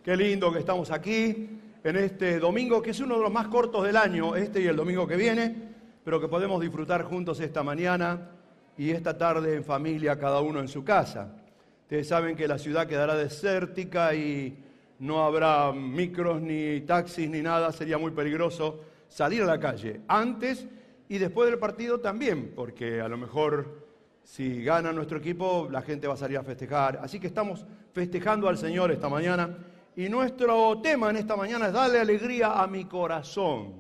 Qué lindo que estamos aquí en este domingo, que es uno de los más cortos del año, este y el domingo que viene, pero que podemos disfrutar juntos esta mañana y esta tarde en familia, cada uno en su casa. Ustedes saben que la ciudad quedará desértica y no habrá micros, ni taxis, ni nada. Sería muy peligroso salir a la calle antes y después del partido también, porque a lo mejor si gana nuestro equipo, la gente va a salir a festejar. Así que estamos festejando al Señor esta mañana. Y nuestro tema en esta mañana es darle alegría a mi corazón.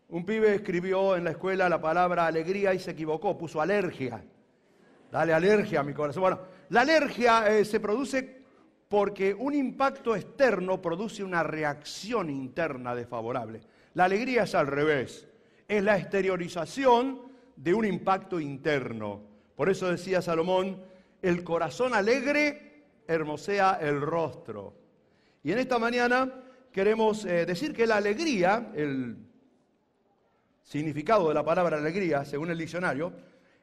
Un pibe escribió en la escuela la palabra alegría y se equivocó, puso alergia. Dale alergia a mi corazón. Bueno, la alergia se produce porque un impacto externo produce una reacción interna desfavorable. La alegría es al revés, es la exteriorización de un impacto interno. Por eso decía Salomón, el corazón alegre hermosea el rostro. Y en esta mañana queremos decir que la alegría, el significado de la palabra alegría, según el diccionario,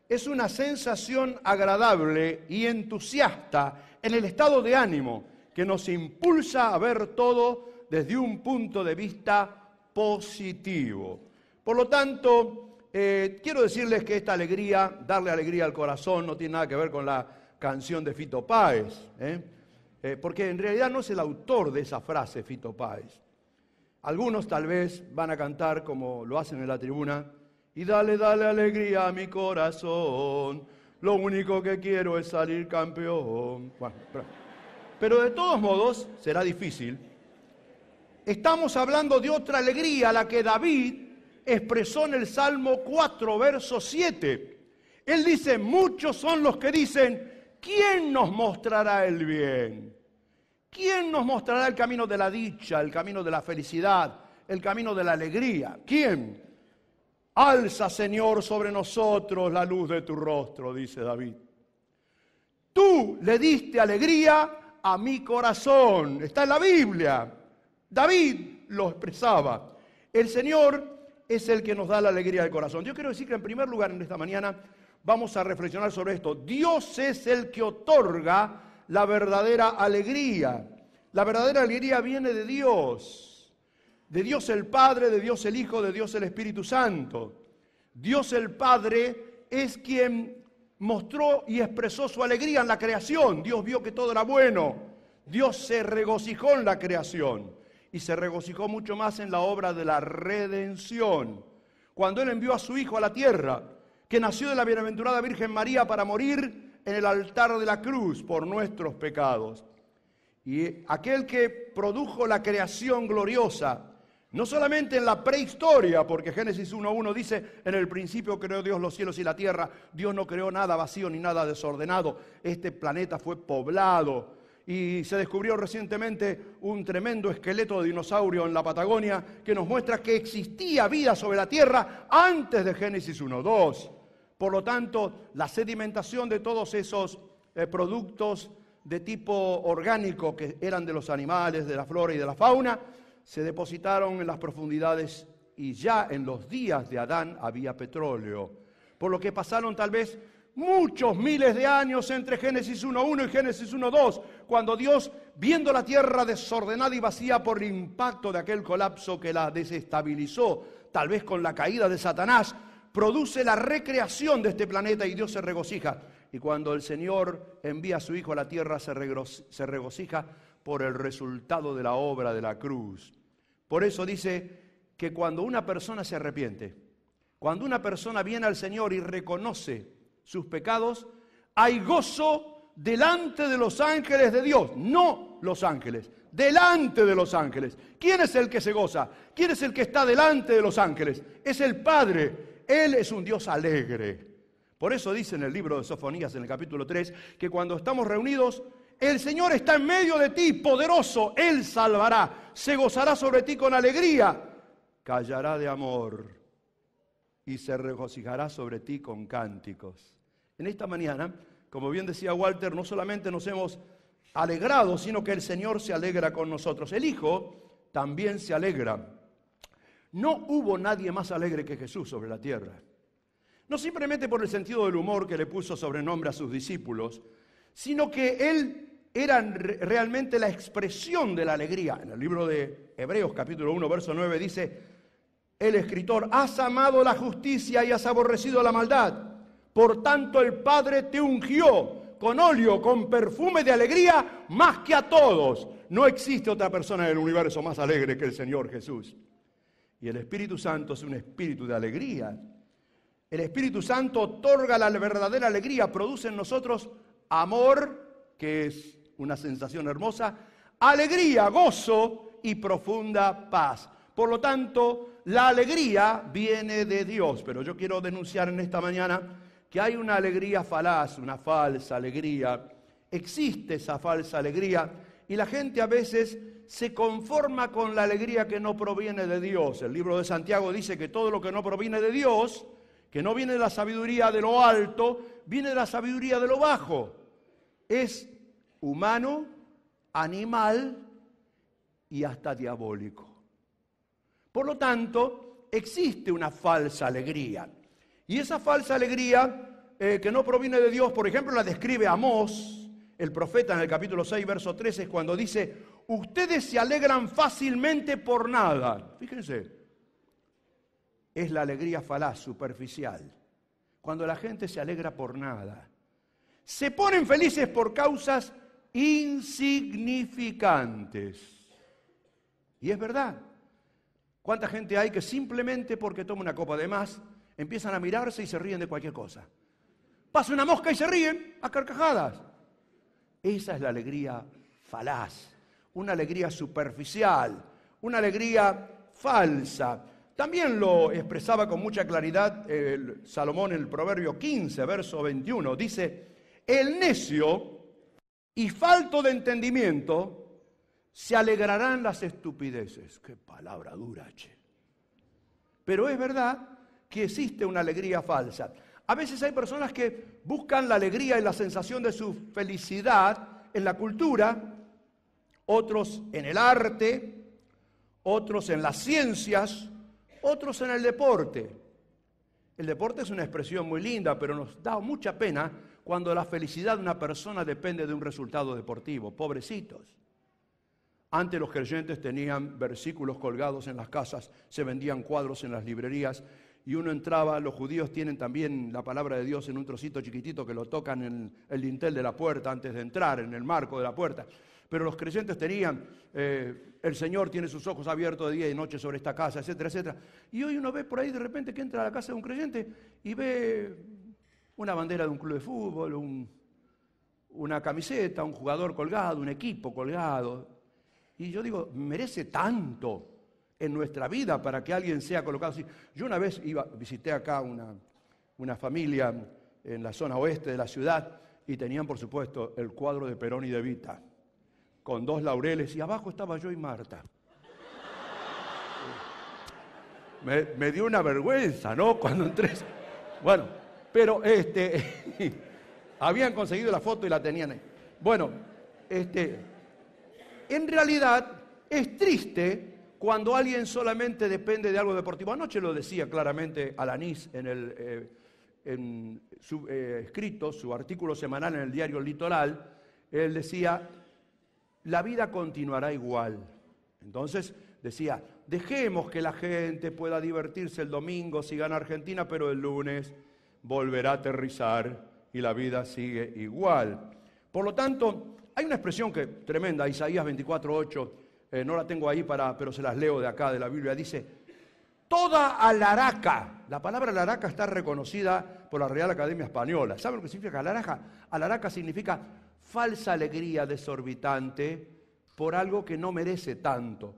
es una sensación agradable y entusiasta en el estado de ánimo que nos impulsa a ver todo desde un punto de vista positivo. Por lo tanto, quiero decirles que esta alegría, darle alegría al corazón, no tiene nada que ver con la canción de Fito Páez, porque en realidad no es el autor de esa frase, Fito Páez. Algunos tal vez van a cantar como lo hacen en la tribuna, y dale, dale alegría a mi corazón, lo único que quiero es salir campeón. Bueno, pero de todos modos será difícil. Estamos hablando de otra alegría, la que David expresó en el Salmo 4, verso 7. Él dice, muchos son los que dicen, ¿quién nos mostrará el bien? ¿Quién nos mostrará el camino de la dicha, el camino de la felicidad, el camino de la alegría? ¿Quién? Alza, Señor, sobre nosotros la luz de tu rostro, dice David. Tú le diste alegría a mi corazón. Está en la Biblia. David lo expresaba. El Señor es el que nos da la alegría del corazón. Yo quiero decir que en primer lugar en esta mañana vamos a reflexionar sobre esto. Dios es el que otorga la verdadera alegría. La verdadera alegría viene de Dios el Padre, de Dios el Hijo, de Dios el Espíritu Santo. Dios el Padre es quien mostró y expresó su alegría en la creación. Dios vio que todo era bueno. Dios se regocijó en la creación y se regocijó mucho más en la obra de la redención. Cuando Él envió a su Hijo a la tierra, que nació de la bienaventurada Virgen María para morir en el altar de la cruz por nuestros pecados. Y aquel que produjo la creación gloriosa, no solamente en la prehistoria, porque Génesis 1:1 dice, en el principio creó Dios los cielos y la tierra, Dios no creó nada vacío ni nada desordenado, este planeta fue poblado y se descubrió recientemente un tremendo esqueleto de dinosaurio en la Patagonia que nos muestra que existía vida sobre la tierra antes de Génesis 1:2. Por lo tanto, la sedimentación de todos esos productos de tipo orgánico que eran de los animales, de la flora y de la fauna, se depositaron en las profundidades y ya en los días de Adán había petróleo. Por lo que pasaron tal vez muchos miles de años entre Génesis 1:1 y Génesis 1:2, cuando Dios, viendo la tierra desordenada y vacía por el impacto de aquel colapso que la desestabilizó, tal vez con la caída de Satanás, produce la recreación de este planeta y Dios se regocija. Y cuando el Señor envía a su Hijo a la tierra, se regocija por el resultado de la obra de la cruz. Por eso dice que cuando una persona se arrepiente, cuando una persona viene al Señor y reconoce sus pecados, hay gozo delante de los ángeles de Dios, no los ángeles, delante de los ángeles. ¿Quién es el que se goza? ¿Quién es el que está delante de los ángeles? Es el Padre. Él es un Dios alegre. Por eso dice en el libro de Sofonías, en el capítulo 3, que cuando estamos reunidos, el Señor está en medio de ti, poderoso. Él salvará, se gozará sobre ti con alegría, callará de amor y se regocijará sobre ti con cánticos. En esta mañana, como bien decía Walter, no solamente nos hemos alegrado, sino que el Señor se alegra con nosotros. El Hijo también se alegra. No hubo nadie más alegre que Jesús sobre la tierra. No simplemente por el sentido del humor que le puso sobrenombre a sus discípulos, sino que Él eran realmente la expresión de la alegría. En el libro de Hebreos capítulo 1, verso 9 dice el escritor: has amado la justicia y has aborrecido la maldad. Por tanto el Padre te ungió con óleo, con perfume de alegría, más que a todos. No existe otra persona en el universo más alegre que el Señor Jesús. Y el Espíritu Santo es un espíritu de alegría. El Espíritu Santo otorga la verdadera alegría, produce en nosotros amor, que es una sensación hermosa, alegría, gozo y profunda paz. Por lo tanto, la alegría viene de Dios. Pero yo quiero denunciar en esta mañana que hay una alegría falaz, una falsa alegría. Existe esa falsa alegría y la gente a veces se conforma con la alegría que no proviene de Dios. El libro de Santiago dice que todo lo que no proviene de Dios, que no viene de la sabiduría de lo alto, viene de la sabiduría de lo bajo. Es humano, animal y hasta diabólico. Por lo tanto, existe una falsa alegría. Y esa falsa alegría que no proviene de Dios, por ejemplo, la describe Amós, el profeta, en el capítulo 6, verso 13, cuando dice: ustedes se alegran fácilmente por nada. Fíjense, es la alegría falaz, superficial. Cuando la gente se alegra por nada. Se ponen felices por causas insignificantes. Y es verdad. ¿Cuánta gente hay que simplemente porque toma una copa de más empiezan a mirarse y se ríen de cualquier cosa? Pasa una mosca y se ríen a carcajadas. Esa es la alegría falaz, una alegría superficial, una alegría falsa. También lo expresaba con mucha claridad Salomón en el Proverbio 15, verso 21. Dice: el necio y falto de entendimiento se alegrarán las estupideces. Qué palabra dura, che. Pero es verdad que existe una alegría falsa. A veces hay personas que buscan la alegría y la sensación de su felicidad en la cultura, otros en el arte, otros en las ciencias, otros en el deporte. El deporte es una expresión muy linda, pero nos da mucha pena cuando la felicidad de una persona depende de un resultado deportivo. Pobrecitos. Antes los creyentes tenían versículos colgados en las casas, se vendían cuadros en las librerías y uno entraba. Los judíos tienen también la palabra de Dios en un trocito chiquitito que lo tocan en el dintel de la puerta antes de entrar, en el marco de la puerta. Pero los creyentes tenían, el Señor tiene sus ojos abiertos de día y noche sobre esta casa, etcétera, etcétera. Y hoy uno ve por ahí de repente que entra a la casa de un creyente y ve una bandera de un club de fútbol, una camiseta, un jugador colgado, un equipo colgado. Y yo digo, merece tanto en nuestra vida para que alguien sea colocado así. Yo una vez visité acá una familia en la zona oeste de la ciudad y tenían, por supuesto, el cuadro de Perón y de Evita, con 2 laureles, y abajo estaba yo y Marta. Me dio una vergüenza, ¿no? Cuando entré. Bueno, pero habían conseguido la foto y la tenían ahí. Bueno, en realidad es triste cuando alguien solamente depende de algo deportivo. Anoche lo decía claramente Alanís en su escrito, su artículo semanal en el diario El Litoral. Él decía: la vida continuará igual. Entonces decía: dejemos que la gente pueda divertirse el domingo si gana Argentina, pero el lunes volverá a aterrizar y la vida sigue igual. Por lo tanto, hay una expresión que tremenda, Isaías 24:8, no la tengo ahí pero se las leo de acá de la Biblia. Dice: toda alaraca. La palabra alaraca está reconocida por la Real Academia Española. ¿Saben lo que significa alaraca? Alaraca significa falsa alegría desorbitante por algo que no merece tanto.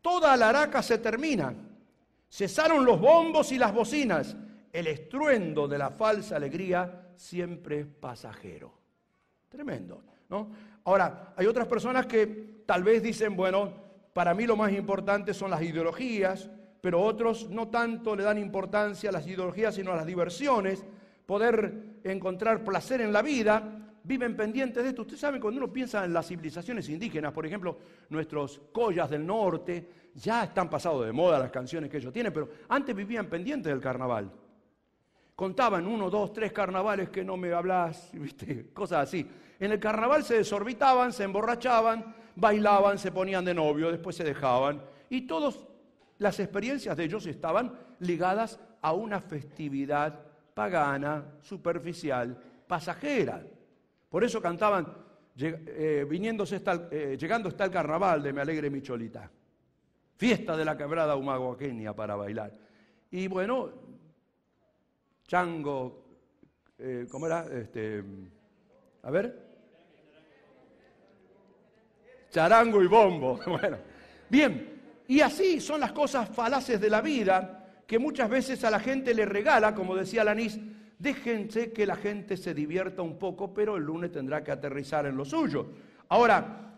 Toda alaraca se termina. Cesaron los bombos y las bocinas. El estruendo de la falsa alegría siempre es pasajero. Tremendo, ¿no? Ahora, hay otras personas que tal vez dicen, bueno, para mí lo más importante son las ideologías, pero otros no tanto le dan importancia a las ideologías, sino a las diversiones, poder encontrar placer en la vida, viven pendientes de esto. Ustedes saben, cuando uno piensa en las civilizaciones indígenas, por ejemplo, nuestros collas del norte, ya están pasados de moda las canciones que ellos tienen, pero antes vivían pendientes del carnaval. contaban 1, 2, 3 carnavales que no me hablas, ¿viste? Cosas así. En el carnaval se desorbitaban, se emborrachaban, bailaban, se ponían de novio, después se dejaban. Y todas las experiencias de ellos estaban ligadas a una festividad pagana, superficial, pasajera. Por eso cantaban, llegando está el carnaval de Me Alegre Mi Cholita. Fiesta de la quebrada humahuaqueña para bailar. Y bueno, chango, ¿cómo era? A ver. Charango y bombo. Bueno, bien. Y así son las cosas falaces de la vida que muchas veces a la gente le regala, como decía Alanis, déjense que la gente se divierta un poco, pero el lunes tendrá que aterrizar en lo suyo. Ahora,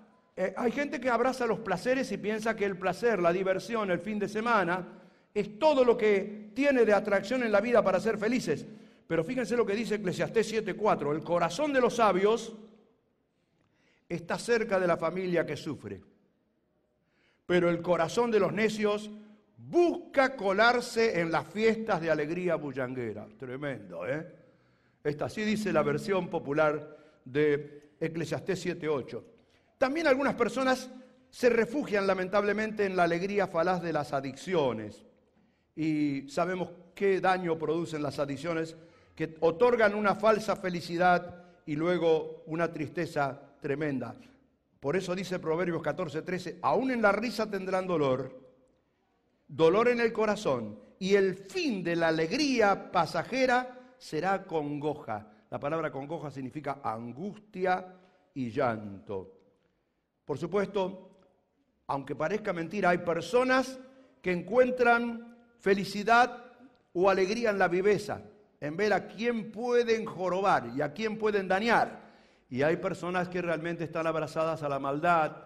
hay gente que abraza los placeres y piensa que el placer, la diversión, el fin de semana, es todo lo que tiene de atracción en la vida para ser felices. Pero fíjense lo que dice Eclesiastés 7:4. El corazón de los sabios está cerca de la familia que sufre, pero el corazón de los necios busca colarse en las fiestas de alegría bullanguera. Tremendo, ¿eh? Así dice la versión popular de Eclesiastés 7:8. También algunas personas se refugian lamentablemente en la alegría falaz de las adicciones. Y sabemos qué daño producen las adicciones, que otorgan una falsa felicidad y luego una tristeza tremenda. Por eso dice Proverbios 14:13, aún en la risa tendrán dolor en el corazón, y el fin de la alegría pasajera será congoja. La palabra congoja significa angustia y llanto. Por supuesto, aunque parezca mentira, hay personas que encuentran felicidad o alegría en la viveza, en ver a quién pueden jorobar y a quién pueden dañar. Y hay personas que realmente están abrazadas a la maldad,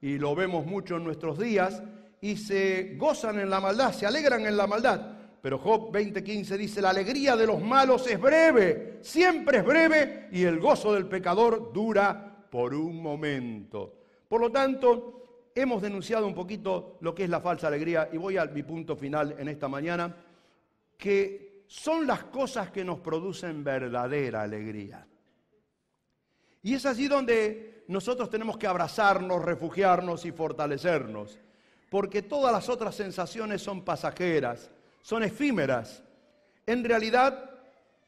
y lo vemos mucho en nuestros días, y se gozan en la maldad, se alegran en la maldad. Pero Job 20:15 dice, la alegría de los malos es breve, siempre es breve, y el gozo del pecador dura por un momento. Por lo tanto, hemos denunciado un poquito lo que es la falsa alegría, y voy a mi punto final en esta mañana, que son las cosas que nos producen verdadera alegría. Y es allí donde nosotros tenemos que abrazarnos, refugiarnos y fortalecernos, porque todas las otras sensaciones son pasajeras, son efímeras. En realidad,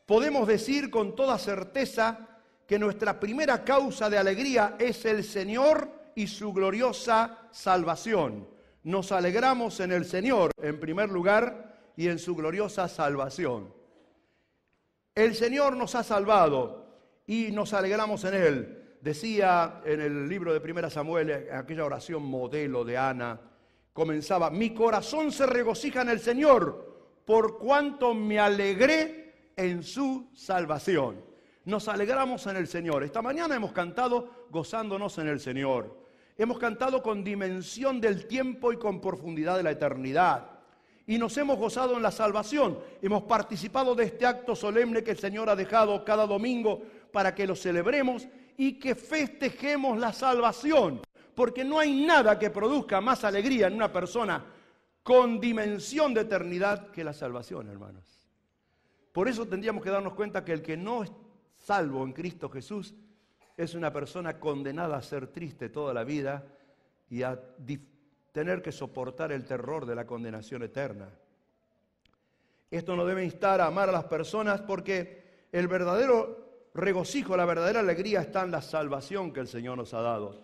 podemos decir con toda certeza que nuestra primera causa de alegría es el Señor y su gloriosa salvación. Nos alegramos en el Señor, en primer lugar, y en su gloriosa salvación. El Señor nos ha salvado y nos alegramos en Él. Decía en el libro de 1 Samuel, en aquella oración modelo de Ana, comenzaba, mi corazón se regocija en el Señor, por cuanto me alegré en su salvación. Nos alegramos en el Señor. Esta mañana hemos cantado gozándonos en el Señor. Hemos cantado con dimensión del tiempo y con profundidad de la eternidad. Y nos hemos gozado en la salvación. Hemos participado de este acto solemne que el Señor ha dejado cada domingo para que lo celebremos y que festejemos la salvación. Porque no hay nada que produzca más alegría en una persona con dimensión de eternidad que la salvación, hermanos. Por eso tendríamos que darnos cuenta que el que no es salvo en Cristo Jesús es una persona condenada a ser triste toda la vida y a tener que soportar el terror de la condenación eterna. Esto nos debe instar a amar a las personas porque el verdadero regocijo, la verdadera alegría está en la salvación que el Señor nos ha dado.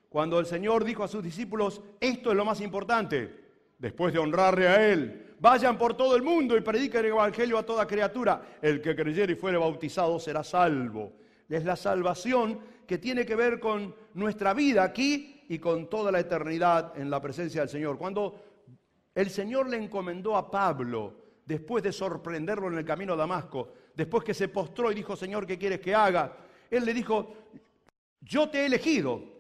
Cuando el Señor dijo a sus discípulos, esto es lo más importante, después de honrarle a Él, vayan por todo el mundo y prediquen el Evangelio a toda criatura. El que creyere y fuere bautizado será salvo. Es la salvación que tiene que ver con nuestra vida aquí y con toda la eternidad en la presencia del Señor. Cuando el Señor le encomendó a Pablo, después de sorprenderlo en el camino a Damasco, después que se postró y dijo, Señor, ¿qué quieres que haga? Él le dijo, yo te he elegido,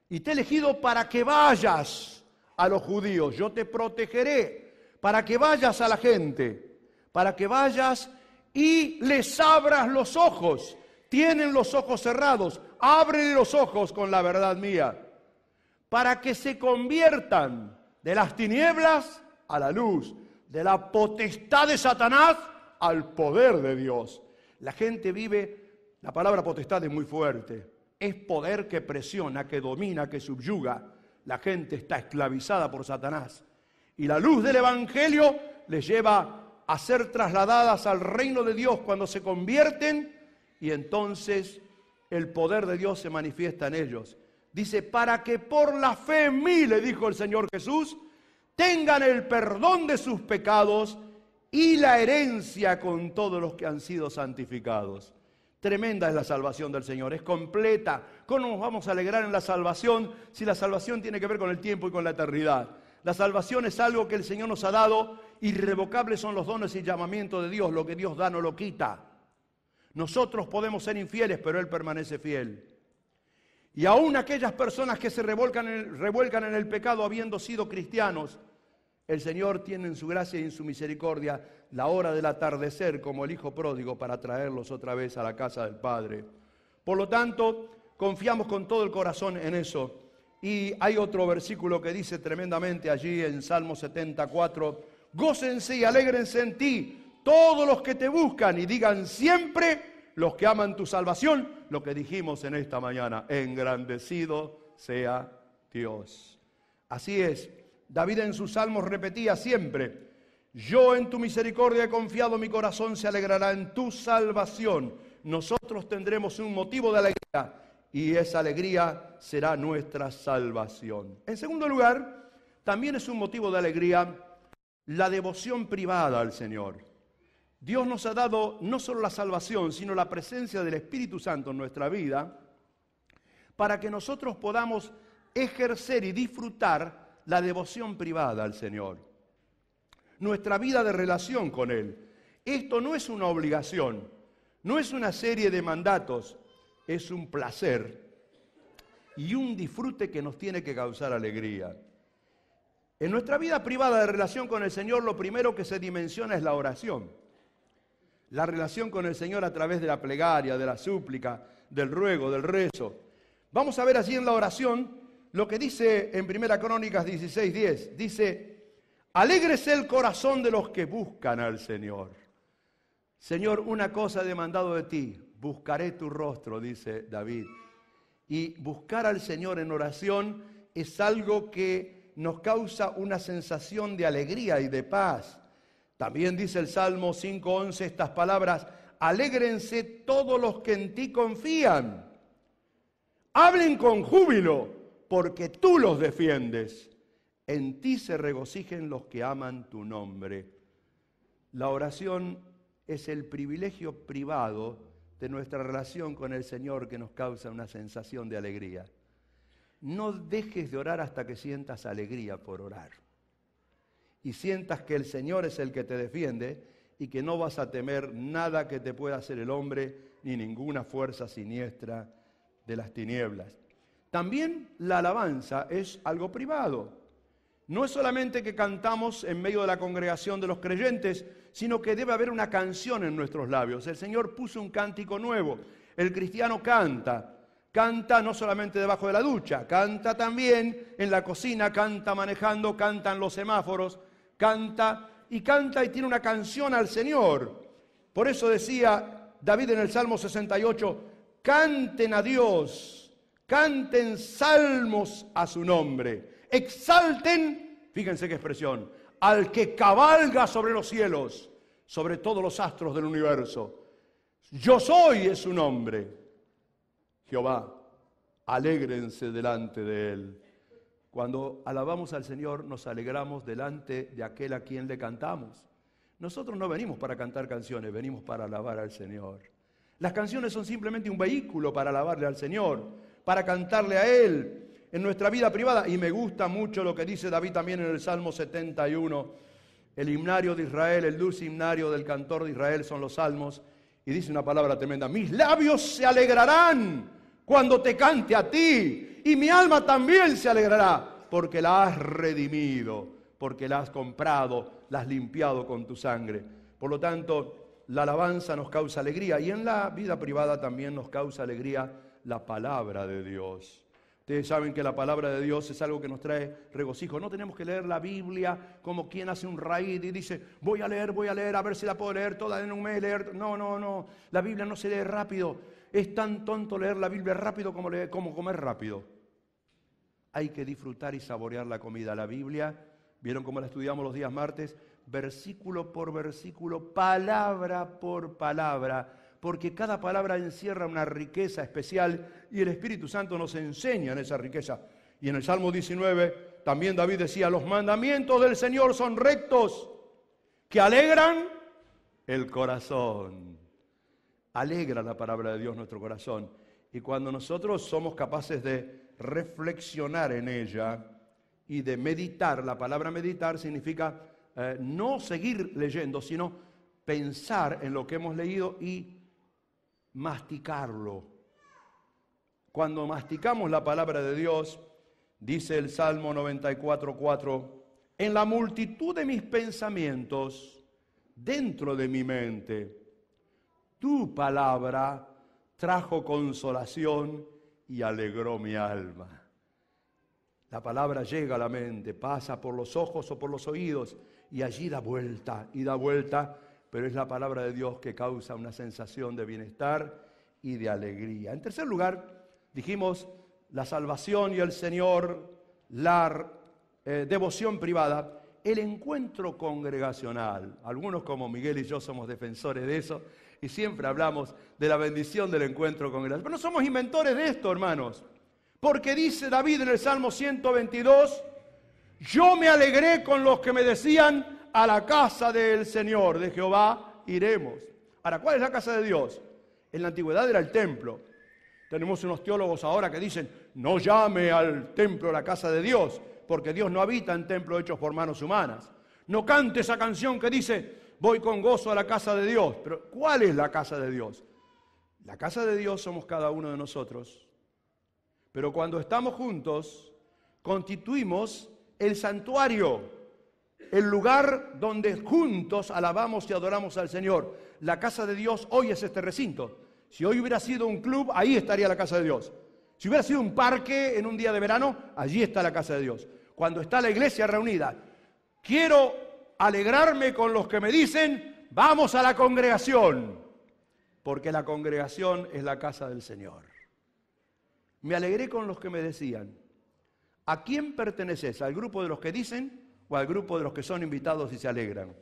y te he elegido para que vayas a los judíos, yo te protegeré, para que vayas a la gente, para que vayas y les abras los ojos. Tienen los ojos cerrados, ábrele los ojos con la verdad mía, para que se conviertan de las tinieblas a la luz, de la potestad de Satanás al poder de Dios. La gente vive, la palabra potestad es muy fuerte, es poder que presiona, que domina, que subyuga. La gente está esclavizada por Satanás. Y la luz del Evangelio les lleva a ser trasladadas al reino de Dios cuando se convierten, y entonces el poder de Dios se manifiesta en ellos. Dice, para que por la fe en mí, le dijo el Señor Jesús, tengan el perdón de sus pecados y la herencia con todos los que han sido santificados. Tremenda es la salvación del Señor, es completa. ¿Cómo nos vamos a alegrar en la salvación si la salvación tiene que ver con el tiempo y con la eternidad? La salvación es algo que el Señor nos ha dado, irrevocables son los dones y llamamientos de Dios, lo que Dios da no lo quita. Nosotros podemos ser infieles, pero Él permanece fiel. Y aún aquellas personas que se revuelcan en el pecado habiendo sido cristianos, el Señor tiene en su gracia y en su misericordia la hora del atardecer como el hijo pródigo para traerlos otra vez a la casa del Padre. Por lo tanto, confiamos con todo el corazón en eso. Y hay otro versículo que dice tremendamente allí en Salmo 74, gócense y alégrense en ti todos los que te buscan y digan siempre los que aman tu salvación, lo que dijimos en esta mañana, engrandecido sea Dios. Así es, David en sus salmos repetía siempre, yo en tu misericordia he confiado, mi corazón se alegrará en tu salvación. Nosotros tendremos un motivo de alegría y esa alegría será nuestra salvación. En segundo lugar, también es un motivo de alegría la devoción privada al Señor. Dios nos ha dado no solo la salvación, sino la presencia del Espíritu Santo en nuestra vida para que nosotros podamos ejercer y disfrutar la devoción privada al Señor. Nuestra vida de relación con Él. Esto no es una obligación, no es una serie de mandatos, es un placer y un disfrute que nos tiene que causar alegría. En nuestra vida privada de relación con el Señor, lo primero que se dimensiona es la oración. La relación con el Señor a través de la plegaria, de la súplica, del ruego, del rezo. Vamos a ver allí en la oración lo que dice en 1 Crónicas 16:10. Dice, alégrese el corazón de los que buscan al Señor. Señor, una cosa he demandado de ti, buscaré tu rostro, dice David. Y buscar al Señor en oración es algo que nos causa una sensación de alegría y de paz. También dice el Salmo 5:11 estas palabras, alégrense todos los que en ti confían. Hablen con júbilo, porque tú los defiendes. En ti se regocijen los que aman tu nombre. La oración es el privilegio privado de nuestra relación con el Señor que nos causa una sensación de alegría. No dejes de orar hasta que sientas alegría por orar. Y sientas que el Señor es el que te defiende y que no vas a temer nada que te pueda hacer el hombre ni ninguna fuerza siniestra de las tinieblas. También la alabanza es algo privado. No es solamente que cantamos en medio de la congregación de los creyentes, sino que debe haber una canción en nuestros labios. El Señor puso un cántico nuevo. El cristiano canta. Canta no solamente debajo de la ducha, canta también en la cocina, canta manejando, canta en los semáforos, canta y tiene una canción al Señor. Por eso decía David en el Salmo 68, canten a Dios, canten salmos a su nombre, exalten, fíjense qué expresión, al que cabalga sobre los cielos, sobre todos los astros del universo. Yo soy es su nombre. Jehová, alégrense delante de Él. Cuando alabamos al Señor, nos alegramos delante de aquel a quien le cantamos. Nosotros no venimos para cantar canciones, venimos para alabar al Señor. Las canciones son simplemente un vehículo para alabarle al Señor, para cantarle a Él en nuestra vida privada. Y me gusta mucho lo que dice David también en el Salmo 71. El himnario de Israel, el dulce himnario del cantor de Israel son los salmos. Y dice una palabra tremenda, mis labios se alegrarán cuando te cante a ti, y mi alma también se alegrará, porque la has redimido, porque la has comprado, la has limpiado con tu sangre. Por lo tanto, la alabanza nos causa alegría, y en la vida privada también nos causa alegría la palabra de Dios. Ustedes saben que la palabra de Dios es algo que nos trae regocijo. No tenemos que leer la Biblia como quien hace un raíz y dice, voy a leer, a ver si la puedo leer toda en un mes. No. La Biblia no se lee rápido. Es tan tonto leer la Biblia rápido como comer rápido. Hay que disfrutar y saborear la comida. La Biblia, ¿vieron cómo la estudiamos los días martes? Versículo por versículo, palabra por palabra. Porque cada palabra encierra una riqueza especial y el Espíritu Santo nos enseña en esa riqueza. Y en el Salmo 19 también David decía, los mandamientos del Señor son rectos, que alegran el corazón. Alegra la palabra de Dios nuestro corazón. Y cuando nosotros somos capaces de reflexionar en ella y de meditar, la palabra meditar significa no seguir leyendo, sino pensar en lo que hemos leído y masticarlo. Cuando masticamos la palabra de Dios, dice el Salmo 94:4, en la multitud de mis pensamientos, dentro de mi mente, tu palabra trajo consolación y alegró mi alma. La palabra llega a la mente, pasa por los ojos o por los oídos y allí da vuelta y da vuelta. Pero es la palabra de Dios que causa una sensación de bienestar y de alegría. En tercer lugar, dijimos la salvación y el Señor, la devoción privada, el encuentro congregacional. Algunos como Miguel y yo somos defensores de eso y siempre hablamos de la bendición del encuentro congregacional. Pero no somos inventores de esto, hermanos, porque dice David en el Salmo 122, yo me alegré con los que me decían, a la casa del Señor, de Jehová, iremos. Ahora, ¿cuál es la casa de Dios? En la antigüedad era el templo. Tenemos unos teólogos ahora que dicen, no llame al templo la casa de Dios, porque Dios no habita en templos hechos por manos humanas. No cante esa canción que dice, voy con gozo a la casa de Dios. Pero, ¿cuál es la casa de Dios? La casa de Dios somos cada uno de nosotros. Pero cuando estamos juntos, constituimos el santuario, el lugar donde juntos alabamos y adoramos al Señor. La casa de Dios hoy es este recinto. Si hoy hubiera sido un club, ahí estaría la casa de Dios. Si hubiera sido un parque en un día de verano, allí está la casa de Dios. Cuando está la iglesia reunida, quiero alegrarme con los que me dicen, vamos a la congregación, porque la congregación es la casa del Señor. Me alegré con los que me decían, ¿a quién perteneces? ¿Al grupo de los que dicen o al grupo de los que son invitados y se alegran?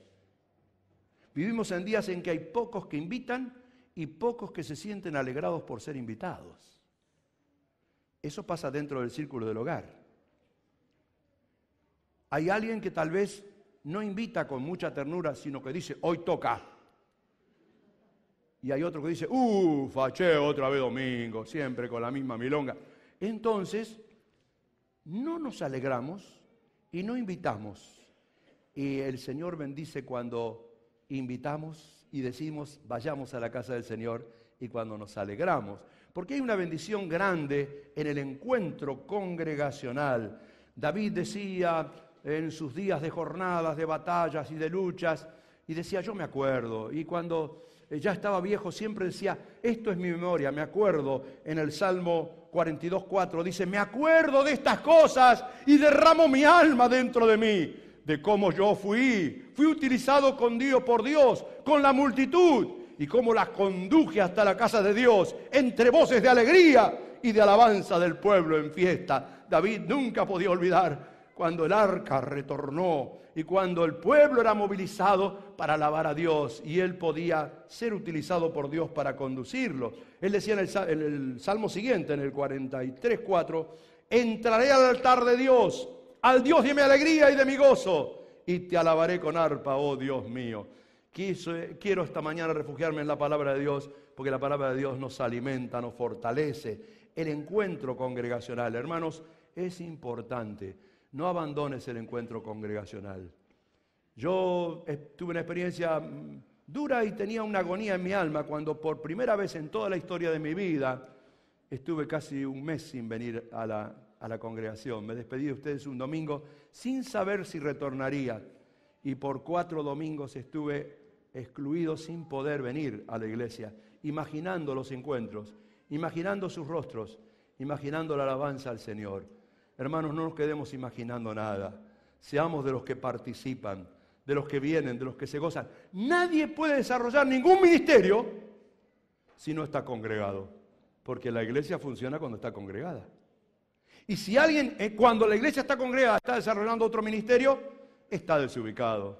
Vivimos en días en que hay pocos que invitan y pocos que se sienten alegrados por ser invitados. Eso pasa dentro del círculo del hogar. Hay alguien que tal vez no invita con mucha ternura, sino que dice, hoy toca. Y hay otro que dice, faché otra vez domingo, siempre con la misma milonga. Entonces, no nos alegramos y no invitamos. Y el Señor bendice cuando invitamos y decimos, vayamos a la casa del Señor, y cuando nos alegramos. Porque hay una bendición grande en el encuentro congregacional. David decía en sus días de jornadas, de batallas y de luchas, y decía, yo me acuerdo. Y cuando ya estaba viejo siempre decía, esto es mi memoria, me acuerdo. En el Salmo 42:4 dice, me acuerdo de estas cosas y derramo mi alma dentro de mí, de cómo yo fui utilizado por Dios, con la multitud, y cómo las conduje hasta la casa de Dios, entre voces de alegría y de alabanza del pueblo en fiesta. David nunca podía olvidar cuando el arca retornó y cuando el pueblo era movilizado para alabar a Dios y él podía ser utilizado por Dios para conducirlo. Él decía en el Salmo siguiente, en el 43:4, entraré al altar de Dios, al Dios de mi alegría y de mi gozo, y te alabaré con arpa, oh Dios mío. Quiero esta mañana refugiarme en la palabra de Dios, porque la palabra de Dios nos alimenta, nos fortalece. El encuentro congregacional, hermanos, es importante. No abandones el encuentro congregacional. Yo tuve una experiencia dura y tenía una agonía en mi alma cuando por primera vez en toda la historia de mi vida estuve casi un mes sin venir a la congregación. Me despedí de ustedes un domingo sin saber si retornaría, y por 4 domingos estuve excluido sin poder venir a la iglesia, imaginando los encuentros, imaginando sus rostros, imaginando la alabanza al Señor. Hermanos, no nos quedemos imaginando nada. Seamos de los que participan, de los que vienen, de los que se gozan. Nadie puede desarrollar ningún ministerio si no está congregado, porque la iglesia funciona cuando está congregada. Y si alguien, cuando la iglesia está congregada, está desarrollando otro ministerio, está desubicado.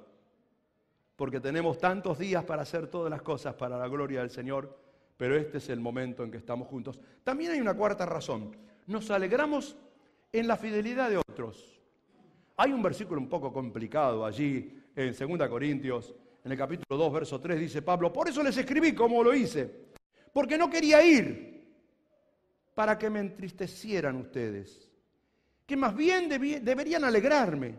Porque tenemos tantos días para hacer todas las cosas para la gloria del Señor, pero este es el momento en que estamos juntos. También hay una cuarta razón. Nos alegramos en la fidelidad de otros. Hay un versículo un poco complicado allí en 2 Corintios, en el capítulo 2, verso 3, dice Pablo: por eso les escribí como lo hice, porque no quería ir para que me entristecieran ustedes, que más bien deberían alegrarme.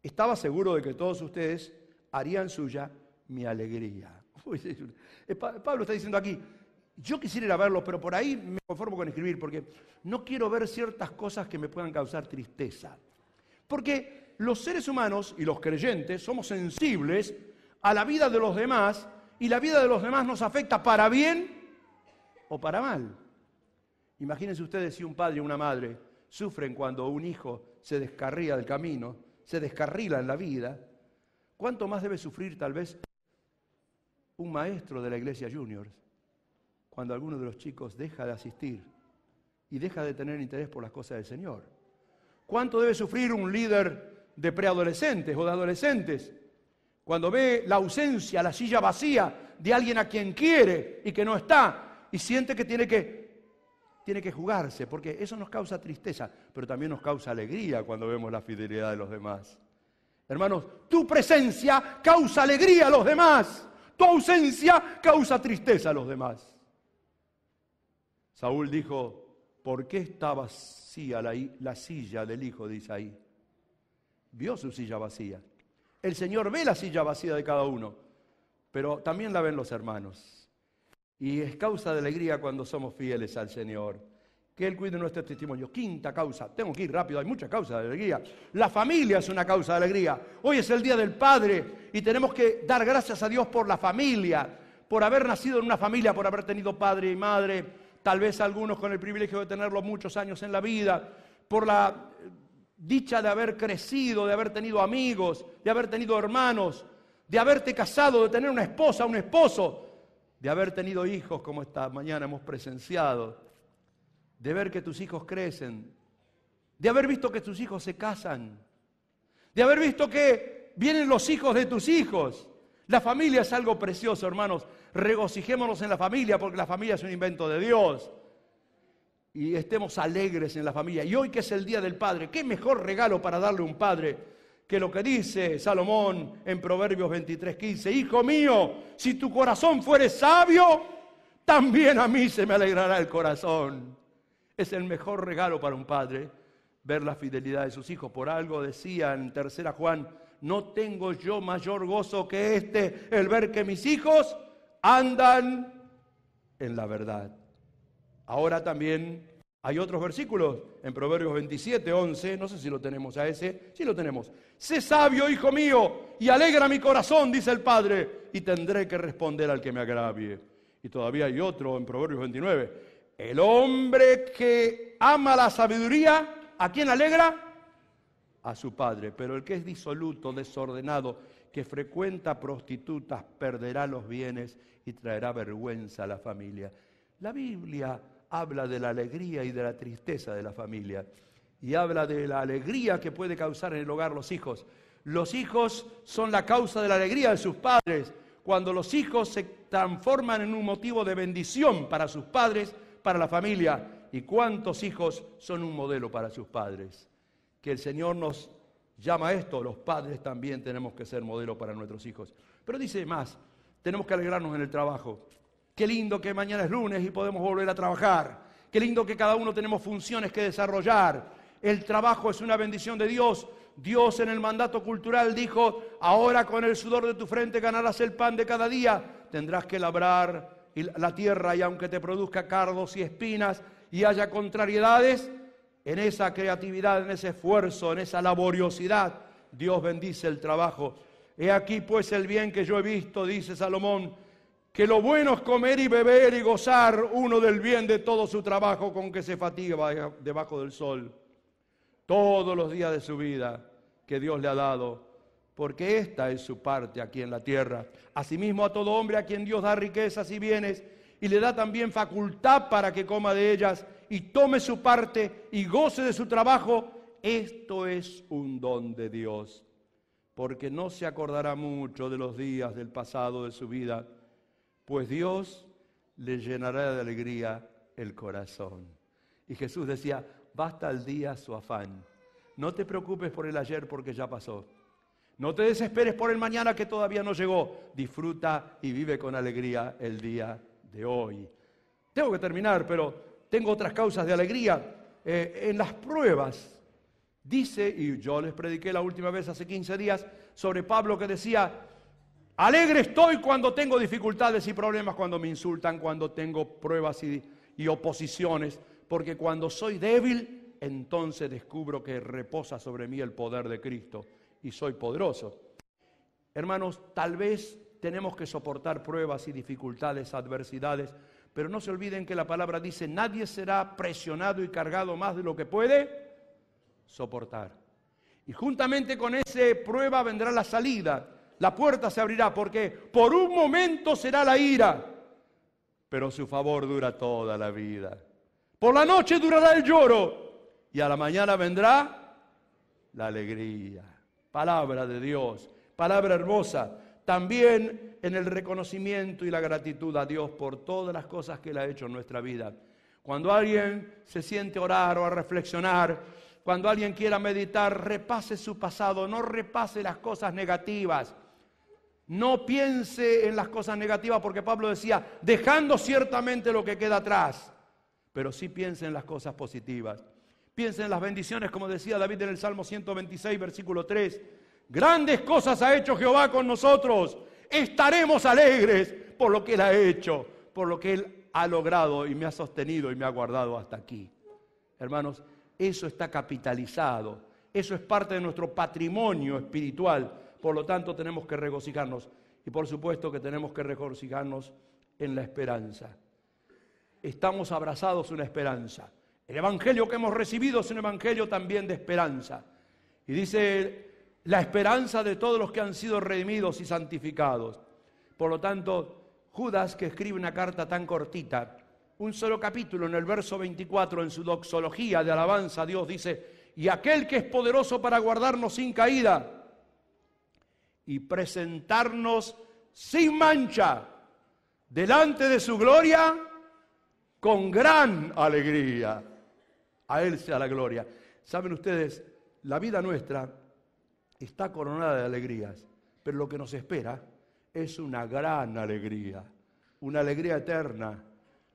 Estaba seguro de que todos ustedes harían suya mi alegría. Pablo está diciendo aquí, yo quisiera ir a verlos, pero por ahí me conformo con escribir, porque no quiero ver ciertas cosas que me puedan causar tristeza. Porque los seres humanos y los creyentes somos sensibles a la vida de los demás, y la vida de los demás nos afecta para bien o para mal. Imagínense ustedes si un padre o una madre sufren cuando un hijo se descarría del camino, se descarrila en la vida. ¿Cuánto más debe sufrir tal vez un maestro de la iglesia Juniors cuando alguno de los chicos deja de asistir y deja de tener interés por las cosas del Señor? ¿Cuánto debe sufrir un líder de preadolescentes o de adolescentes cuando ve la ausencia, la silla vacía de alguien a quien quiere y que no está y siente que tiene que jugarse? Porque eso nos causa tristeza, pero también nos causa alegría cuando vemos la fidelidad de los demás. Hermanos, tu presencia causa alegría a los demás, tu ausencia causa tristeza a los demás. Saúl dijo: ¿por qué está vacía la silla del hijo de Isaí? Vio su silla vacía. El Señor ve la silla vacía de cada uno, pero también la ven los hermanos. Y es causa de alegría cuando somos fieles al Señor. Que Él cuide nuestro testimonio. Quinta causa, tengo que ir rápido, hay muchas causas de alegría. La familia es una causa de alegría. Hoy es el Día del Padre y tenemos que dar gracias a Dios por la familia, por haber nacido en una familia, por haber tenido padre y madre, tal vez algunos con el privilegio de tenerlo muchos años en la vida, por la dicha de haber crecido, de haber tenido amigos, de haber tenido hermanos, de haberte casado, de tener una esposa, un esposo, de haber tenido hijos como esta mañana hemos presenciado, de ver que tus hijos crecen, de haber visto que tus hijos se casan, de haber visto que vienen los hijos de tus hijos. La familia es algo precioso, hermanos. Regocijémonos en la familia, porque la familia es un invento de Dios. Y estemos alegres en la familia. Y hoy que es el Día del Padre, ¿qué mejor regalo para darle a un padre que lo que dice Salomón en Proverbios 23:15? Hijo mío, si tu corazón fuere sabio, también a mí se me alegrará el corazón. Es el mejor regalo para un padre, ver la fidelidad de sus hijos. Por algo decía en 3 Juan: no tengo yo mayor gozo que este, el ver que mis hijos andan en la verdad. Ahora también hay otros versículos en Proverbios 27:11, no sé si lo tenemos a ese, sí lo tenemos. Sé sabio, hijo mío, y alegra mi corazón, dice el Padre, y tendré que responder al que me agravie. Y todavía hay otro en Proverbios 29. El hombre que ama la sabiduría, ¿a quién alegra? A su padre. Pero el que es disoluto, desordenado, que frecuenta prostitutas, perderá los bienes y traerá vergüenza a la familia. La Biblia habla de la alegría y de la tristeza de la familia. Y habla de la alegría que puede causar en el hogar los hijos. Los hijos son la causa de la alegría de sus padres. Cuando los hijos se transforman en un motivo de bendición para sus padres, para la familia. ¿Y cuántos hijos son un modelo para sus padres? Que el Señor nos llama a esto. Los padres también tenemos que ser modelo para nuestros hijos. Pero dice más, tenemos que alegrarnos en el trabajo. Qué lindo que mañana es lunes y podemos volver a trabajar. Qué lindo que cada uno tenemos funciones que desarrollar. El trabajo es una bendición de Dios. Dios en el mandato cultural dijo: ahora con el sudor de tu frente ganarás el pan de cada día. Tendrás que labrar la tierra, y aunque te produzca cardos y espinas y haya contrariedades, en esa creatividad, en ese esfuerzo, en esa laboriosidad, Dios bendice el trabajo. He aquí pues el bien que yo he visto, dice Salomón, que lo bueno es comer y beber y gozar uno del bien de todo su trabajo con que se fatiga debajo del sol, todos los días de su vida que Dios le ha dado, porque esta es su parte aquí en la tierra. Asimismo a todo hombre a quien Dios da riquezas y bienes, y le da también facultad para que coma de ellas, y tome su parte, y goce de su trabajo, esto es un don de Dios, porque no se acordará mucho de los días del pasado de su vida, pues Dios le llenará de alegría el corazón. Y Jesús decía, basta el día su afán. No te preocupes por el ayer porque ya pasó. No te desesperes por el mañana que todavía no llegó. Disfruta y vive con alegría el día de hoy. Tengo que terminar, pero tengo otras causas de alegría. En las pruebas, dice, y yo les prediqué la última vez hace 15 días, sobre Pablo que decía, alegre estoy cuando tengo dificultades y problemas, cuando me insultan, cuando tengo pruebas y oposiciones, porque cuando soy débil, entonces descubro que reposa sobre mí el poder de Cristo y soy poderoso. Hermanos, tal vez tenemos que soportar pruebas y dificultades, adversidades, pero no se olviden que la palabra dice, nadie será presionado y cargado más de lo que puede soportar. Y juntamente con esa prueba vendrá la salida. La puerta se abrirá porque por un momento será la ira, pero su favor dura toda la vida. Por la noche durará el lloro y a la mañana vendrá la alegría. Palabra de Dios, palabra hermosa. También en el reconocimiento y la gratitud a Dios por todas las cosas que Él ha hecho en nuestra vida. Cuando alguien se siente a orar o a reflexionar, cuando alguien quiera meditar, repase su pasado, no repase las cosas negativas. No piense en las cosas negativas porque Pablo decía, dejando ciertamente lo que queda atrás, pero sí piense en las cosas positivas. Piense en las bendiciones, como decía David en el Salmo 126, versículo 3. Grandes cosas ha hecho Jehová con nosotros. Estaremos alegres por lo que Él ha hecho, por lo que Él ha logrado y me ha sostenido y me ha guardado hasta aquí. Hermanos, eso está capitalizado. Eso es parte de nuestro patrimonio espiritual. Por lo tanto, tenemos que regocijarnos. Y por supuesto que tenemos que regocijarnos en la esperanza. Estamos abrazados en una esperanza. El evangelio que hemos recibido es un evangelio también de esperanza. Y dice, la esperanza de todos los que han sido redimidos y santificados. Por lo tanto, Judas, que escribe una carta tan cortita, un solo capítulo en el verso 24, en su doxología de alabanza a Dios, dice, y aquel que es poderoso para guardarnos sin caída y presentarnos sin mancha delante de su gloria con gran alegría. A Él sea la gloria. Saben ustedes, la vida nuestra está coronada de alegrías, pero lo que nos espera es una gran alegría, una alegría eterna.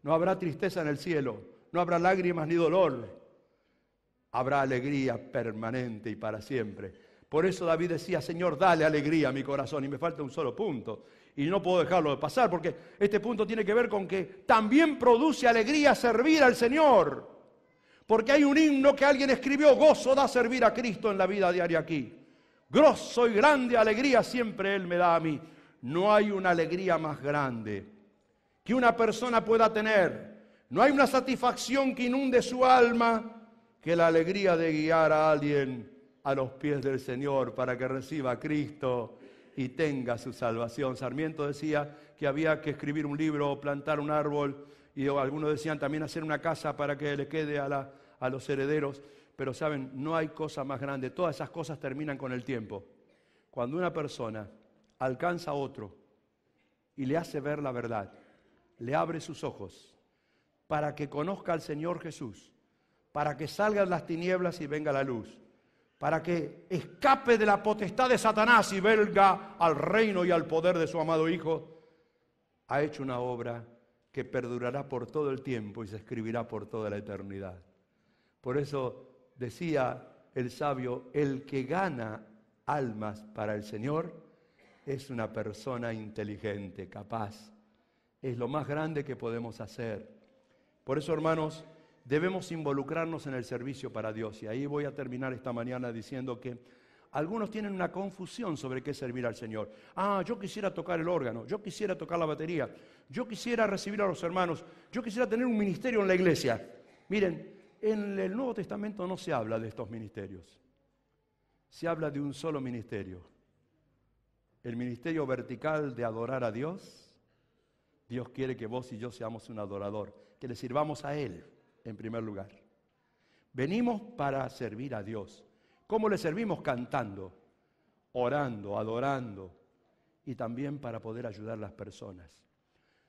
No habrá tristeza en el cielo, no habrá lágrimas ni dolor, habrá alegría permanente y para siempre. Por eso David decía, Señor, dale alegría a mi corazón. Y me falta un solo punto. Y no puedo dejarlo de pasar porque este punto tiene que ver con que también produce alegría servir al Señor. Porque hay un himno que alguien escribió, gozo da servir a Cristo en la vida diaria aquí. Grosso y grande alegría siempre Él me da a mí. No hay una alegría más grande que una persona pueda tener. No hay una satisfacción que inunde su alma que la alegría de guiar a alguien a los pies del Señor para que reciba a Cristo y tenga su salvación. Sarmiento decía que había que escribir un libro o plantar un árbol y algunos decían también hacer una casa para que le quede a los herederos. Pero saben, no hay cosa más grande. Todas esas cosas terminan con el tiempo. Cuando una persona alcanza a otro y le hace ver la verdad, le abre sus ojos para que conozca al Señor Jesús, para que salgan las tinieblas y venga la luz, para que escape de la potestad de Satanás y venga al reino y al poder de su amado Hijo, ha hecho una obra que perdurará por todo el tiempo y se escribirá por toda la eternidad. Por eso decía el sabio, el que gana almas para el Señor es una persona inteligente, capaz. Es lo más grande que podemos hacer. Por eso, hermanos, debemos involucrarnos en el servicio para Dios. Y ahí voy a terminar esta mañana diciendo que algunos tienen una confusión sobre qué servir al Señor. Yo quisiera tocar el órgano, yo quisiera tocar la batería, yo quisiera recibir a los hermanos, yo quisiera tener un ministerio en la iglesia. Miren, en el Nuevo Testamento no se habla de estos ministerios. Se habla de un solo ministerio. El ministerio vertical de adorar a Dios. Dios quiere que vos y yo seamos un adorador, que le sirvamos a Él en primer lugar. Venimos para servir a Dios. ¿Cómo le servimos? Cantando, orando, adorando y también para poder ayudar a las personas.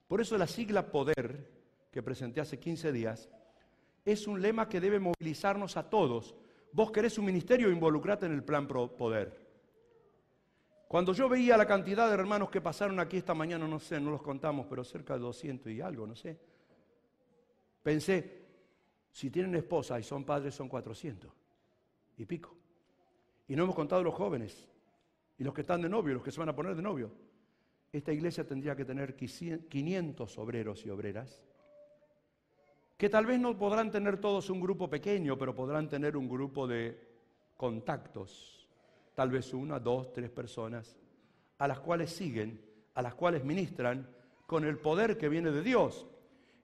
Por eso la sigla PODER, que presenté hace 15 días, es un lema que debe movilizarnos a todos. Vos querés un ministerio, involucrate en el plan PODER. Cuando yo veía la cantidad de hermanos que pasaron aquí esta mañana, no sé, no los contamos, pero cerca de 200 y algo, no sé. Pensé, si tienen esposa y son padres, son 400 y pico. Y no hemos contado los jóvenes, y los que están de novio, los que se van a poner de novio. Esta iglesia tendría que tener 500 obreros y obreras, que tal vez no podrán tener todos un grupo pequeño, pero podrán tener un grupo de contactos. Tal vez 1, 2, 3 personas, a las cuales siguen, a las cuales ministran, con el poder que viene de Dios.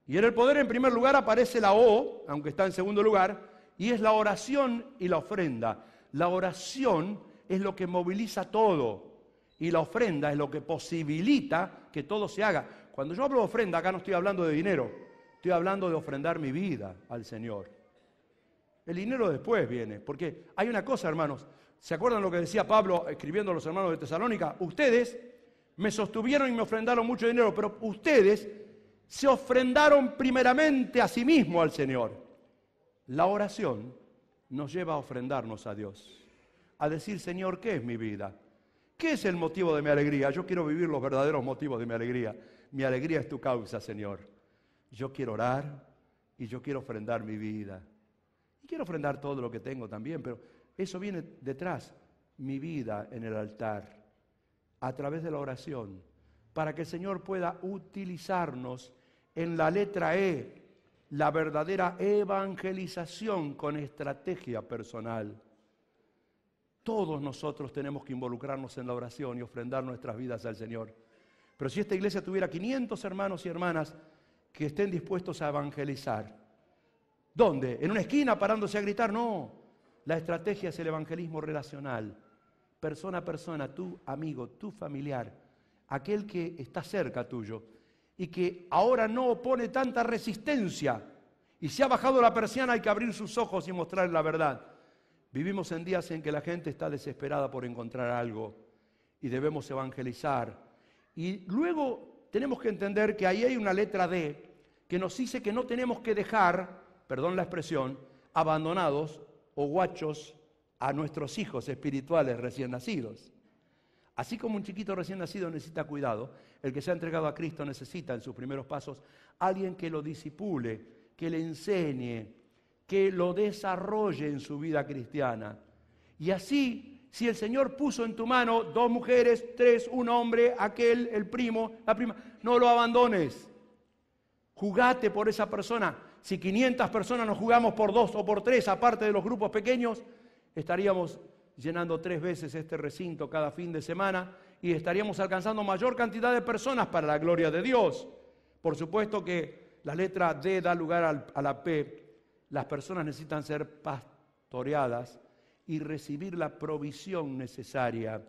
Y en el poder, en primer lugar, aparece la O, aunque está en segundo lugar, y es la oración y la ofrenda. La oración es lo que moviliza todo, y la ofrenda es lo que posibilita que todo se haga. Cuando yo hablo de ofrenda, acá no estoy hablando de dinero, estoy hablando de ofrendar mi vida al Señor. El dinero después viene, porque hay una cosa, hermanos. ¿Se acuerdan lo que decía Pablo escribiendo a los hermanos de Tesalónica? Ustedes me sostuvieron y me ofrendaron mucho dinero, pero ustedes se ofrendaron primeramente a sí mismos al Señor. La oración nos lleva a ofrendarnos a Dios, a decir, Señor, ¿qué es mi vida? ¿Qué es el motivo de mi alegría? Yo quiero vivir los verdaderos motivos de mi alegría. Mi alegría es tu causa, Señor. Yo quiero orar y yo quiero ofrendar mi vida. Y quiero ofrendar todo lo que tengo también, pero eso viene detrás, mi vida en el altar, a través de la oración, para que el Señor pueda utilizarnos en la letra E, la verdadera evangelización con estrategia personal. Todos nosotros tenemos que involucrarnos en la oración y ofrendar nuestras vidas al Señor. Pero si esta iglesia tuviera 500 hermanos y hermanas que estén dispuestos a evangelizar, ¿dónde? ¿En una esquina parándose a gritar? No. La estrategia es el evangelismo relacional, persona a persona, tu amigo, tu familiar, aquel que está cerca tuyo y que ahora no opone tanta resistencia y se ha bajado la persiana, hay que abrir sus ojos y mostrar la verdad. Vivimos en días en que la gente está desesperada por encontrar algo y debemos evangelizar. Y luego tenemos que entender que ahí hay una letra D que nos dice que no tenemos que dejar, perdón la expresión, abandonados o guachos a nuestros hijos espirituales recién nacidos. Así como un chiquito recién nacido necesita cuidado, el que se ha entregado a Cristo necesita en sus primeros pasos alguien que lo disipule, que le enseñe, que lo desarrolle en su vida cristiana. Y así, si el Señor puso en tu mano 2 mujeres, 3, un hombre, aquel, el primo, la prima, no lo abandones. Jugate por esa persona. Si 500 personas nos jugamos por 2 o por 3, aparte de los grupos pequeños, estaríamos llenando 3 veces este recinto cada fin de semana y estaríamos alcanzando mayor cantidad de personas para la gloria de Dios. Por supuesto que la letra D da lugar a la P. Las personas necesitan ser pastoreadas y recibir la provisión necesaria,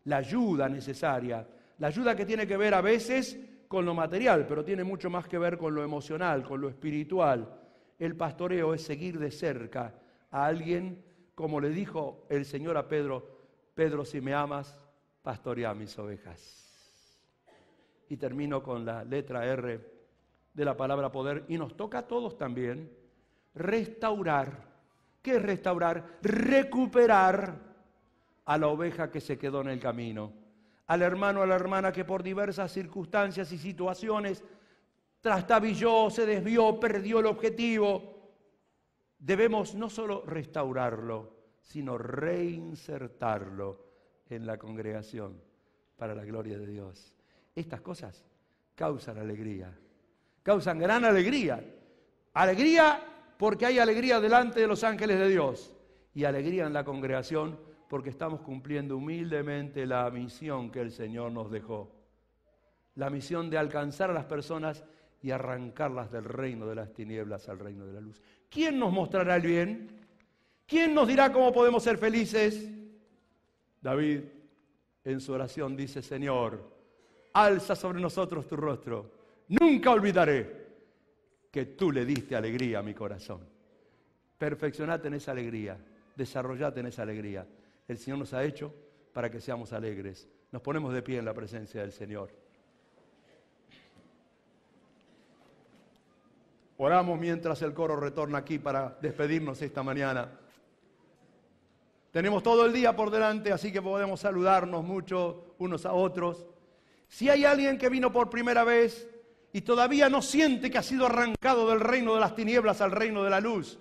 la ayuda necesaria, la ayuda que tiene que ver a veces con lo material, pero tiene mucho más que ver con lo emocional, con lo espiritual. El pastoreo es seguir de cerca a alguien, como le dijo el Señor a Pedro, Pedro, si me amas, pastorea mis ovejas. Y termino con la letra R de la palabra poder, y nos toca a todos también restaurar. ¿Qué es restaurar? Recuperar a la oveja que se quedó en el camino, al hermano, a la hermana que por diversas circunstancias y situaciones trastabilló, se desvió, perdió el objetivo. Debemos no solo restaurarlo, sino reinsertarlo en la congregación para la gloria de Dios. Estas cosas causan alegría, causan gran alegría. Alegría porque hay alegría delante de los ángeles de Dios y alegría en la congregación porque estamos cumpliendo humildemente la misión que el Señor nos dejó. La misión de alcanzar a las personas y arrancarlas del reino de las tinieblas al reino de la luz. ¿Quién nos mostrará el bien? ¿Quién nos dirá cómo podemos ser felices? David en su oración dice: Señor, alza sobre nosotros tu rostro. Nunca olvidaré que tú le diste alegría a mi corazón. Perfeccionate en esa alegría, desarrollate en esa alegría. El Señor nos ha hecho para que seamos alegres. Nos ponemos de pie en la presencia del Señor. Oramos mientras el coro retorna aquí para despedirnos esta mañana. Tenemos todo el día por delante, así que podemos saludarnos mucho unos a otros. Si hay alguien que vino por primera vez y todavía no siente que ha sido arrancado del reino de las tinieblas al reino de la luz,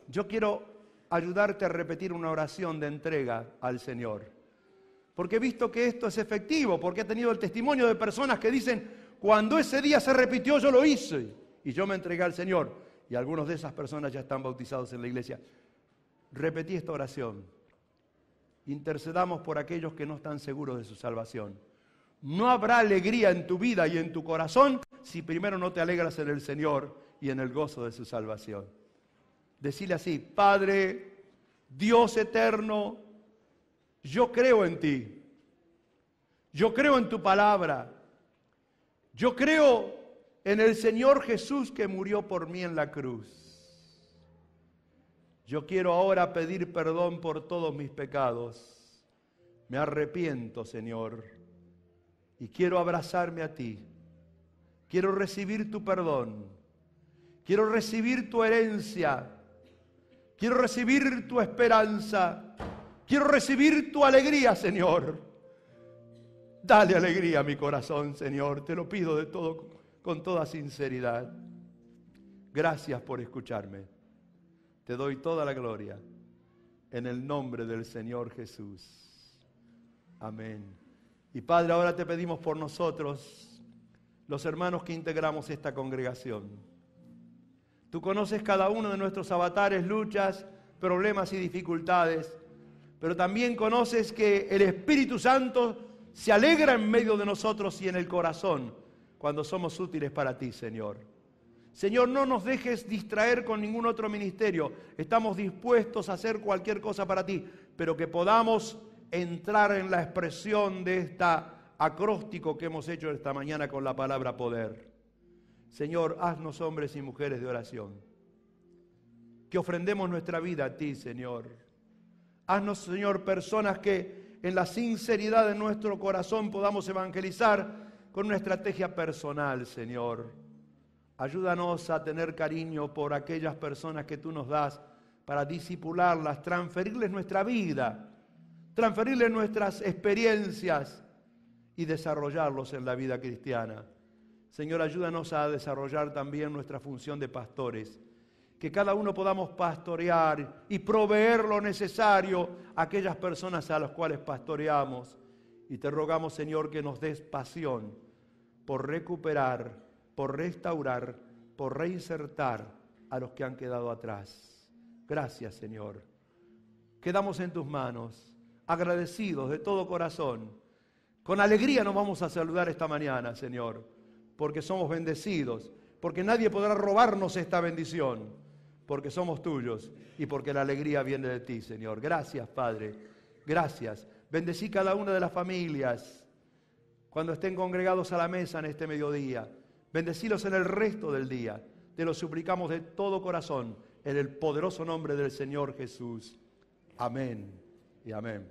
yo quiero ayudarte a repetir una oración de entrega al Señor. Porque he visto que esto es efectivo, porque he tenido el testimonio de personas que dicen: cuando ese día se repitió, yo lo hice y yo me entregué al Señor. Y algunos de esas personas ya están bautizados en la iglesia. Repetí esta oración. Intercedamos por aquellos que no están seguros de su salvación. No habrá alegría en tu vida y en tu corazón si primero no te alegras en el Señor y en el gozo de su salvación. Decile así: Padre, Dios eterno, yo creo en ti. Yo creo en tu palabra. Yo creo en el Señor Jesús que murió por mí en la cruz. Yo quiero ahora pedir perdón por todos mis pecados. Me arrepiento, Señor, y quiero abrazarme a ti. Quiero recibir tu perdón. Quiero recibir tu herencia. Quiero recibir tu esperanza. Quiero recibir tu alegría, Señor. Dale alegría a mi corazón, Señor. Te lo pido de todo, con toda sinceridad. Gracias por escucharme. Te doy toda la gloria en el nombre del Señor Jesús. Amén. Y Padre, ahora te pedimos por nosotros, los hermanos que integramos esta congregación. Tú conoces cada uno de nuestros avatares, luchas, problemas y dificultades, pero también conoces que el Espíritu Santo se alegra en medio de nosotros y en el corazón cuando somos útiles para ti, Señor. Señor, no nos dejes distraer con ningún otro ministerio. Estamos dispuestos a hacer cualquier cosa para ti, pero que podamos entrar en la expresión de esta acróstico que hemos hecho esta mañana con la palabra poder. Señor, haznos hombres y mujeres de oración. Que ofrendemos nuestra vida a ti, Señor. Haznos, Señor, personas que en la sinceridad de nuestro corazón podamos evangelizar con una estrategia personal, Señor. Ayúdanos a tener cariño por aquellas personas que tú nos das para disipularlas, transferirles nuestra vida, transferirles nuestras experiencias y desarrollarlos en la vida cristiana. Señor, ayúdanos a desarrollar también nuestra función de pastores, que cada uno podamos pastorear y proveer lo necesario a aquellas personas a las cuales pastoreamos. Y te rogamos, Señor, que nos des pasión por recuperar, por restaurar, por reinsertar a los que han quedado atrás. Gracias, Señor. Quedamos en tus manos, agradecidos de todo corazón. Con alegría nos vamos a saludar esta mañana, Señor, porque somos bendecidos, porque nadie podrá robarnos esta bendición, porque somos tuyos y porque la alegría viene de ti, Señor. Gracias, Padre. Gracias. Bendecí cada una de las familias cuando estén congregados a la mesa en este mediodía. Bendecílos en el resto del día. Te lo suplicamos de todo corazón, en el poderoso nombre del Señor Jesús. Amén y amén.